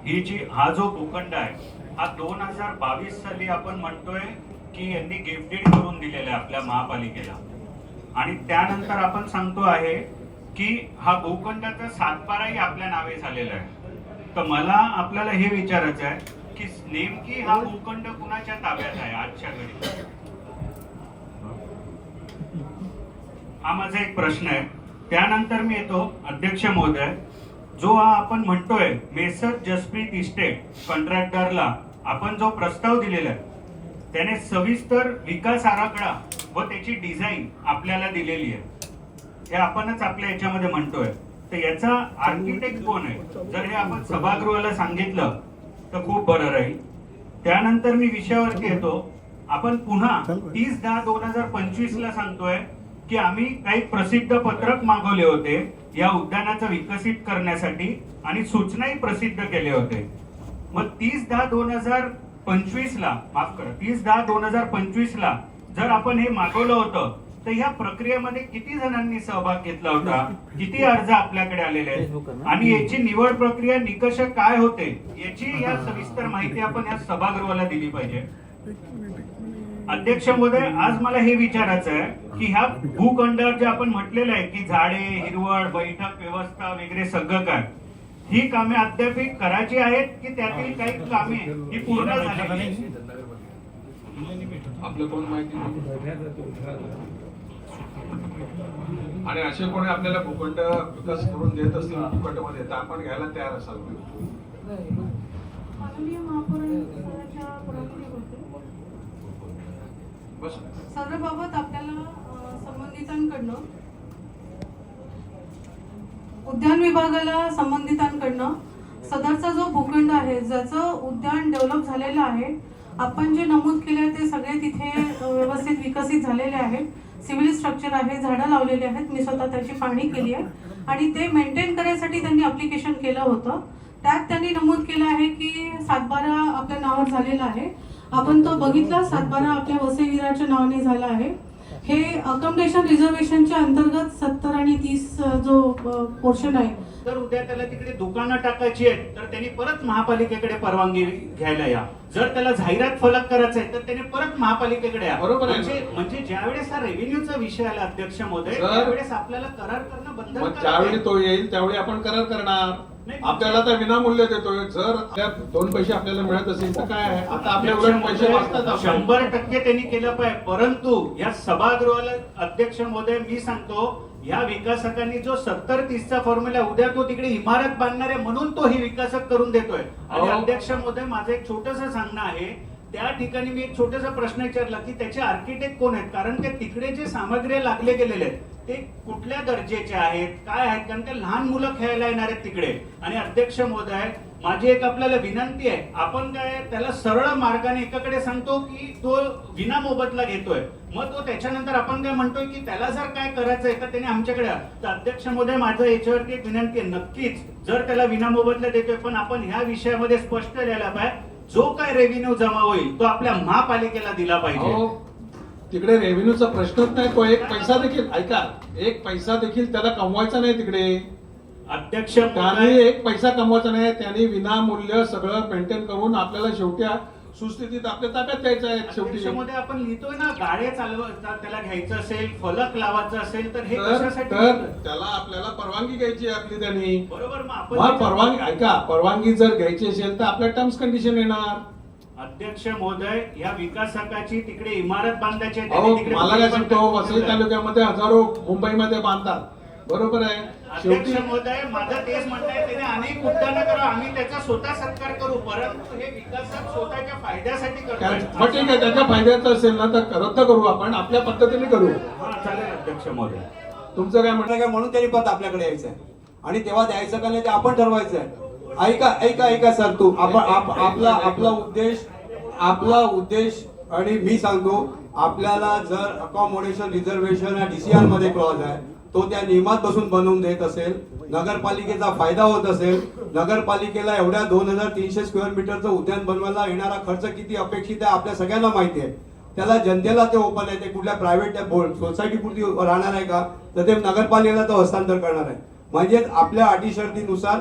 ही जी हा जो भूखंड आहे हा 2022 साली आपण म्हणतोय की यांनी गिफ्ट डीड करून दिलेला आहे आपल्या महापालिकेला, आणि त्यानंतर आपण सांगतो आहे की हा भूखंडाचा सातबाराही आपल्या नावे झालेला आहे। तर मला आपल्याला हे विचारायचं आहे की नेमकी हा भूखंड कुणाच्या ताब्यात आहे आजच्या घडी? हा माझा एक प्रश्न आहे। त्यानंतर मी येतो अध्यक्ष महोदय, जो हा आपण म्हणतोय मेसर जसप्रीत इस्टेट कॉन्ट्रॅक्टरला आपण जो प्रस्ताव दिलेला आहे त्याने सविस्तर विकास आराखडा व त्याची डिझाईन आपल्याला दिलेली आहे, हे आपणच आपल्या याच्यामध्ये म्हणतोय। तर याचा आर्किटेक्ट कोण आहे? जर हे आपण सभागृहाला सांगितलं तर खूप बरं राहील। त्यानंतर मी विषयावरती येतो। आपण पुन्हा 30/10/2025 ला सांगतोय की आम्ही काही प्रसिद्ध पत्रक मागवले होते या उद्यानाचं विकसित करण्यासाठी आणि सूचनाही प्रसिद्ध केले होते। मग 30/10/2025 ला, माफ करा, 30/10/2025 ला जर आपण हे मागवलं होतं तर ह्या प्रक्रियेमध्ये किती जणांनी सहभाग घेतला होता, किती अर्ज आपल्याकडे आलेले आहेत आणि याची निवड प्रक्रिया निकष काय होते याची या सविस्तर माहिती आपण या सभागृहाला दिली पाहिजे। अध्यक्ष महोदय, आज मला हे विचारायचं आहे की ह्या भूखंडावर जे आपण म्हटलेलं आहे की झाडे, हिरवळ, बैठक व्यवस्था वगैरे सगळं काय, ही कामे अद्याप करायची आहेत की त्यातील काही कामे ही पूर्ण झाली? आपलं कोण माहिती आणि असे कोणी आपल्याला भूखंड विकास करून देत असतील भूखंड मध्ये तर आपण घ्यायला तयार असाल? सर्वांबाबत आपल्याला संबंधितांकडनं, उद्यान विभागाला संबंधितांकडनं सदरचा जो भूखंड आहे ज्याचं उद्यान डेव्हलप झालेलं आहे, आपण जे नमूद केले ते सगळे तिथे व्यवस्थित विकसित झालेले आहेत, सिव्हिल स्ट्रक्चर आहे, झाडं लावलेली आहेत, मी स्वतः त्याची पाहणी केली आहे आणि ते मेंटेन करायसाठी त्यांनी अप्लिकेशन केलं होतं। त्यात त्यांनी नमूद केलं आहे की 7/12 आपल्या नावावर झालेला आहे। आपण तो बघितला, 7/12 आपल्या वसईवीराच्या नावाने झाला आहे। हे अकोमोडेशन रिझर्वेशनच्या अंतर्गत 70 आणि 30 जो पोर्शन आहे, जर उद्या त्याला तिकडे दुकानं टाकायची आहेत तर त्यांनी परत महापालिकेकडे परवानगी घ्यायला या। जर त्याला जाहिरात फलक करायचं आहे तर त्याने परत महापालिकेकडे या। बरोबर आहे। म्हणजे ज्यावेळेस हा रेव्हेन्यूचा विषय आला अध्यक्ष महोदय, त्यावेळेस आपल्याला करार करणं बंधनकारक आहे। ज्यावेळी तो येईल त्यावेळी आपण करार करणार। आपल्याला तर विनामूल्य देतोय, जर त्यात 2 पैसे आपल्याला मिळत असेल तर काय आहे, आता आपल्या उलट पैसे वाचतात। 100% त्यांनी केलं पाहिजे, परंतु या सभागृहाला अध्यक्ष महोदय मी सांगतो, या विकासकांनी जो 70-30चा फॉर्म्युला, उद्या तो तिकडे इमारत बांधणार आहे म्हणून तो ही विकासक करून देतोय। आणि अध्यक्ष महोदय, माझं एक छोटंसं सांगणं आहे, त्या ठिकाणी मी एक छोटासा प्रश्न विचारला की त्याचे आर्किटेक्ट कोण आहेत, कारण ते तिकडे जे सामग्री लागले गेलेले आहेत ते कुठल्या दर्जाचे आहेत, काय आहेत, कारण ते लहान मुलं खेळायला येणार आहेत तिकडे। आणि अध्यक्ष महोदय, माझी एक आपल्याला विनंती आहे, आपण काय त्याला सरळ मार्गाने एकाकडे सांगतो की तो विना मोबदला घेतोय, मग तो त्याच्यानंतर आपण काय म्हणतोय की त्याला जर काय करायचंय तर त्याने आमच्याकडे। तर अध्यक्ष महोदय, माझं याच्यावरती एक विनंती आहे, नक्कीच जर त्याला विना मोबदला देतोय पण आपण ह्या विषयामध्ये स्पष्ट लिहायला पाहिजे जो काय रेव्हेन्यू जमा होईल तो आपल्या महापालिकेला दिला पाहिजे। तिकडे रेव्हेन्यूचा प्रश्नच नाही, तो एक पैसा देखील, ऐका, एक पैसा देखील त्याला कमवायचा नाही तिकडे। अध्यक्ष त्याने एक पैसा कमवायचा नाही, त्यांनी विनामूल्य सगळं मेंटेन करून आपल्याला शेवटी सुस्थितीत आपल्या ताब्यात द्यायचं आहे। शेवटी मध्ये आपण लिहितोय ना, गाड्या चालवायचा त्याला घ्यायचं असेल, फलक लावायचं असेल तर हे तर त्याला आपल्याला परवानगी घ्यायची आहे आपली त्यांनी। बरोबर, मग आपण परवानगी, ऐका, परवानगी जर घ्यायची असेल तर आपल्या टर्म्स कंडिशन येणार। अध्यक्ष महोदय, या विकासकाची तिकडे इमारत बांधायची आहे, मला काय सांगतो, वसई तालुक्यामध्ये हजारो मुंबईमध्ये बांधतात, बरोबर आहे। अध्यक्ष महोदय, माझं तेच म्हणणं आहे, त्याने अनेक उद्यानं करू, आम्ही त्याचा स्वतः सत्कार करू, परंतु हे विकासक स्वतःच्या फायद्यासाठी करतो। ठीक आहे, त्याच्या फायद्याचं असेल ना तर रद्द करू, आपण आपल्या पद्धतीने करू। चालेल अध्यक्ष महोदय, तुमचं काय म्हणणं काय, म्हणून त्यांनी पद आपल्याकडे यायचं आहे आणि तेव्हा द्यायचं का नाही ते आपण ठरवायचं आहे। ऐका सर, तू आपला उद्देश आणि मी सांगतो, आपल्याला जर अकोमोडेशन रिझर्वेशन या DCR मध्ये क्लॉज आहे तो त्या नियमात बसून बनवून देत असेल, नगरपालिकेचा फायदा होत असेल, नगरपालिकेला एवढ्या 2300 स्क्वेअर मीटरचं उद्यान बनवायला येणारा खर्च किती अपेक्षित आहे आपल्या सगळ्यांना माहिती आहे। त्याला जनतेला ते ओपन आहे, ते कुठल्या प्रायव्हेट सोसायटी पुरती राहणार आहे का, तर ते नगरपालिकेला तो हस्तांतर करणार आहे। म्हणजे आपल्या अटी शर्तीनुसार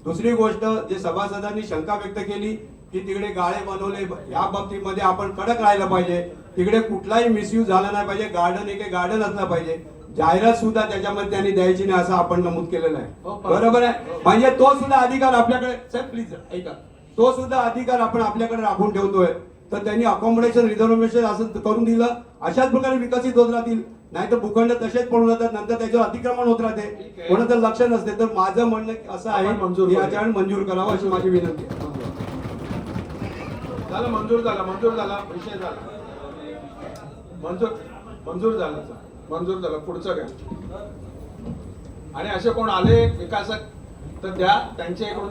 दुसरी गोष्ट जे सभासदांनी शंका व्यक्त केली की तिकडे गाळे बनवले, या बाबतीमध्ये आपण कडक राहायला पाहिजे. तिकडे कुठलाही मिसयूज झाला नाही पाहिजे. गार्डन एक गार्डन असलं पाहिजे. जाहिरात सुद्धा त्याच्यामध्ये त्यांनी द्यायची नाही असं आपण नमूद केलेलं हो, आहे. बरोबर आहे. म्हणजे तो सुद्धा अधिकार आपल्याकडे, साहेब प्लीज ऐका, तो सुद्धा अधिकार आपण आपल्याकडे राखून ठेवतोय. तर त्यांनी अकॉमोडेशन रिझर्वेशन असं करून दिलं, अशाच प्रकारे विकसित होत राहतील. नाही तर भूखंड तसेच पडून जातात, नंतर त्याच्यावर अतिक्रमण होत राहते, कोणाचं लक्ष नसते. तर माझं म्हणणं असं आहे की याच्यावर मंजूर करावं अशी माझी विनंती आहे. झालं, मंजूर झाला, विषय झाला, मंजूर झाला. पुढचं घ्या. आणि असे कोण आले विकासक तर द्या, त्यांच्याकडून